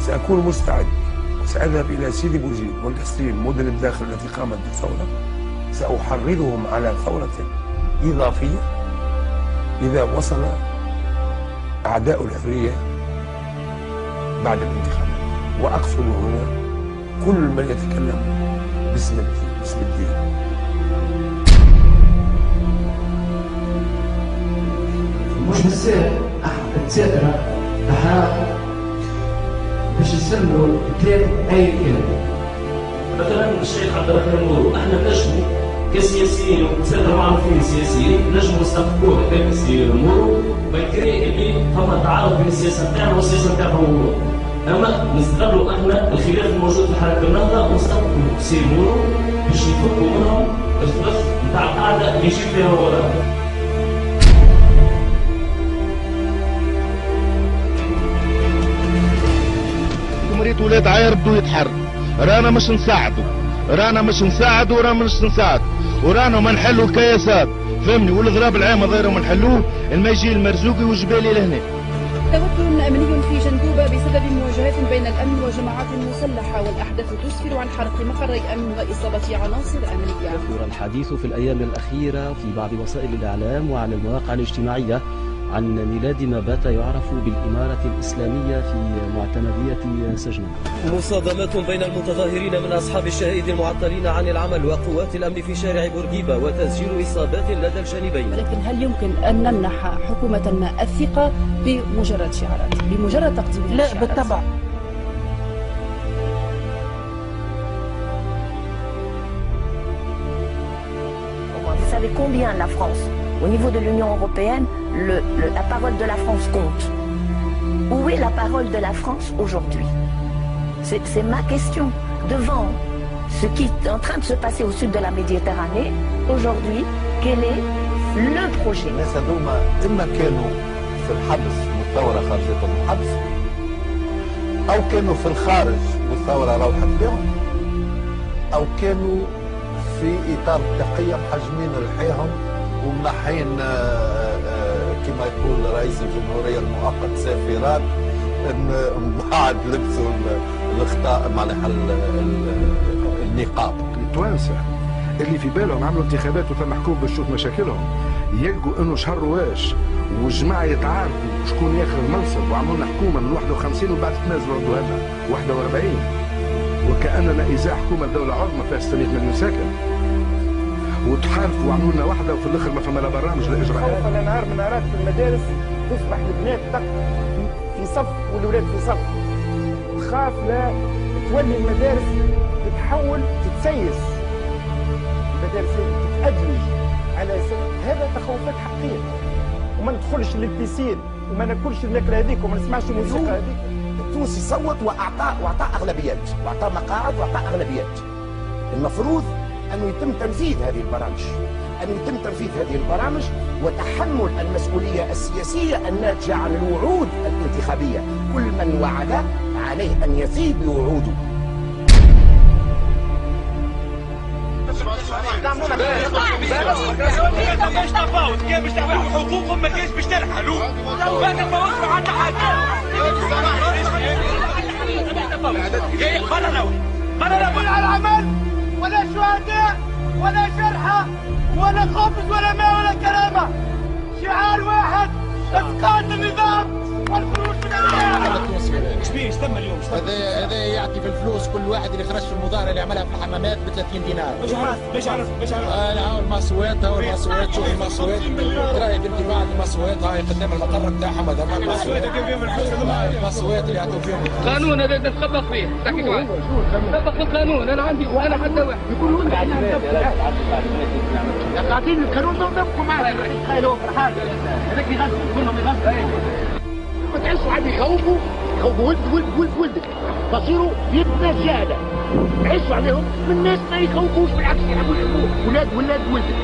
سأكون مستعد وسأذهب إلى سيدي بوزيد والكسرين مدن الداخل التي قامت بالثورة، سأحرضهم على ثورة إضافية إذا وصل أعداء الحرية بعد الانتخابات. وأقصد هنا كل من يتكلم باسم الدين. مش بتصير تسافر أحرار باش يسموا ثلاث أي كلمة. مثلا الشيخ عبد الرحمن مورو، احنا نجموا كسياسيين وكسادة معروفين سياسيين نجموا نستقبلوا هذاك السي مورو بكري اللي فما تعارض بين السياسه نتاعنا والسياسه نتاع مورو، اما نستغلوا احنا الخلاف الموجود في حركه النهضه ونستقبلوا سي مورو باش نفكوا منهم الخلاف نتاع القاعده اللي يجي فيها وراء. مريت ولاد عاير بدو يتحرك، رانا مش نساعدوا، رانا مش نساعد، ورانا ما نحلوا الكياسات، فهمني، والغراب العام غير ما نحلوه، ما يجي المرزوقي والجبالي لهنا. توتر أمني في جندوبة بسبب مواجهات بين الأمن وجماعات مسلحة، والأحداث تسفر عن حرق مقري أمن وإصابة عناصر أمنية. كثر الحديث في الأيام الأخيرة في بعض وسائل الإعلام وعلى المواقع الاجتماعية عن ميلاد ما بات يعرف بالإمارة الإسلامية في معتمدية سجنان. مصادمات بين المتظاهرين من أصحاب الشهائد المعطلين عن العمل وقوات الأمن في شارع بورقيبة وتسجيل إصابات لدى الجانبين. ولكن هل يمكن أن نمنح حكومة ما الثقة بمجرد شعارات، بمجرد تقديم الشعارات؟ لا بالطبع. Vous savez combien la France, au niveau de l'Union européenne, la parole de la France compte. Où est la parole de la France aujourd'hui? C'est ma question. Devant ce qui est en train de se passer au sud de la Méditerranée, aujourd'hui, quel est le projet? الناس هذوما إما كانوا في الحبس والثورة خرجتهم من الحبس، أو كانوا في الخارج والثورة روحت بهم، أو كانوا في إطار التحية محجمين رحيهم ومنحين كما يقول رئيس الجمهورية المؤقت سافرات من بعد لبسوا الخطاء معناها النقاب. التوانسة اللي في بالهم عملوا انتخابات وتم حكومة باش تشوف مشاكلهم، يلقوا انه شهر رواش والجماعة يتعاركوا شكون ياخذ المنصب، وعملوا لنا حكومة من 51 وبعد تنازلوا ردوا لنا 41، وكأننا إزاء حكومة دولة عظمى فيها 600 مليون ساكن، وتحالفوا وعملوا لنا واحدة وفي الآخر ما فما لا برامج لا إجراءات. خوفا نهار من نهارات في المدارس تصبح البنات في صف والولاد في صف، تخاف لا تولي المدارس تتحول تتسيس، المدارس تتأدمج على هذا تخوفات حقيقية، وما ندخلش للبيسين وما ناكلش الماكلة هذيك وما نسمعش الموسيقى هذيك. التونسي صوت واعطى اغلبيات، واعطى مقاعد واعطى اغلبيات. المفروض انه يتم تنفيذ هذه البرامج، وتحمل المسؤوليه السياسيه الناتجه عن الوعود الانتخابيه. كل من وعد عليه ان يفي بوعوده. باش تفاوض كان باش تعملوا حقوقهم ما كانش باش ترحلوا بعد الفوز ما عندنا حاجه. برا ولا العمل ولا شهداء ولا شرحه ولا خبز ولا ماء ولا كرامه، شعار واحد: اسقاط النظام والخروج من النظام. كبير تم اليوم هذا يعطي في الفلوس كل واحد اللي خرج في المظاهره اللي عملها في الحمامات ب 30 دينار. باش عرف لا المصوات شوف المصوات راهي بنتي بعد المصوات هاي قدام المقر بتاعهم، هذا المصوات اللي يعطوا فيهم قانون هذا نتخبط فيه تحكي واحد طبق القانون. انا عندي وانا حتى واحد يقولون قاعدين القانون نطبقوا معاه. تخيلوا فرحان هذاك يغني كلهم يغنوا. ما تعيشوا عاد يخوفوا ولدك تصيروا يبنى زياده، عيشوا عليهم من الناس ما يخوفوش، بالعكس يلعبوا ولاد ولدك.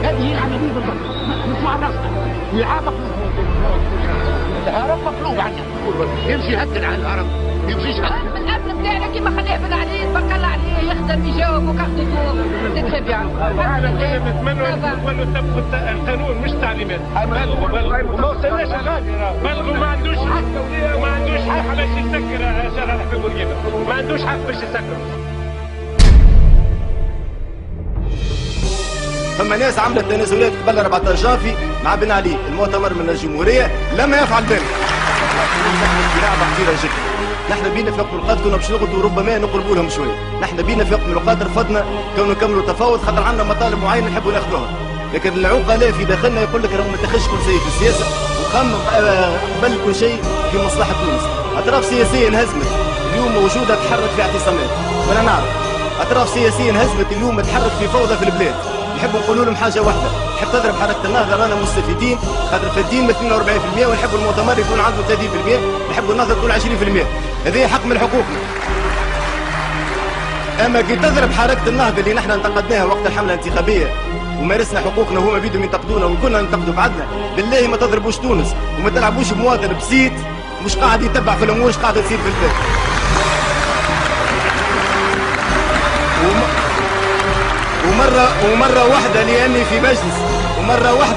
هذه هي العمليه بالضبط، مش على راسنا ويعاقب الهرم مطلوب عندنا، يمشي يهدد على الهرم، يمشيش هدد الامن بتاعنا كيما خليه في العريس بقى عليه يخدم يجاوب وكاخذ تتخبي عنه. احنا نتمنوا ان تطبقوا القانون مش تعليمات. بلغوا وما وصلناش غادي، بلغوا ما عندوش حق حماس ما عندوش حق باش يسكر. فما ناس عملت تنازلات قبل 14 جانفي مع بن علي، المؤتمر من الجمهوريه لما يفعل ذلك. لعبه خطيره جدا. نحن بينا في وقت من الاوقات كنا باش نغدوا وربما نقربوا لهم شويه، نحن بينا في وقت من الاوقات رفضنا كونوا نكملوا تفاوض خاطر عندنا مطالب معينه نحبوا ناخذوها، لكن العقلاء في داخلنا يقول لك راهو ما تاخذش كل شيء في السياسه وخمم قبل كل شيء في مصلحه تونس. اطراف سياسيه انهزمت اليوم وجودها تحرك في اعتصامات، وانا نعرف اطراف سياسيه انهزمت اليوم تحرك في فوضى في البلاد. نحبوا نقولوا لهم حاجه واحده، تحب تضرب حركه النهضه رانا مستفيدين خاطر فادين مثلنا 40% ونحبوا المؤتمر يكون عنده 30%، نحبوا النهضه تكون 20%، هذه حق من حقوقنا. اما كي تضرب حركه النهضه اللي نحن انتقدناها وقت الحمله الانتخابيه ومارسنا حقوقنا وهما بيدهم ينتقدونا وكنا ننتقدوا بعضنا، بالله ما تضربوش تونس وما تلعبوش بمواطن بسيط مش قاعد يتبع في الامور ايش قاعده تصير في البلاد. ومرة واحدة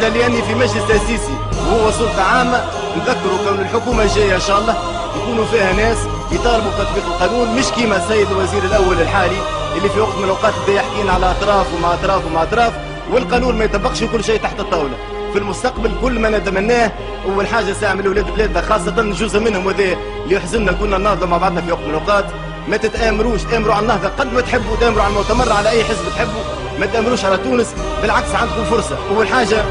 لأني في مجلس تأسيسي وهو سلطة عامة، نذكروا كون الحكومة الجاية إن شاء الله يكونوا فيها ناس يطالبوا بتطبيق القانون، مش كيما السيد الوزير الأول الحالي اللي في وقت من الأوقات بدا يحكي لنا على أطراف ومع أطراف ومع أطراف والقانون ما يطبقش وكل شيء تحت الطاولة. في المستقبل كل ما نتمناه أول حاجة ساعة من أولاد بلادنا خاصة جزء منهم وذا اللي يحزننا كنا نناضلوا مع بعضنا في وقت من الأوقات، ما تتآمروش، تآمروا على النهضة قد ما تحبوا، تآمروا على المؤتمر على أي حزب تحبوا، ما تآمروش على تونس، بالعكس عندكم فرصة. أول حاجة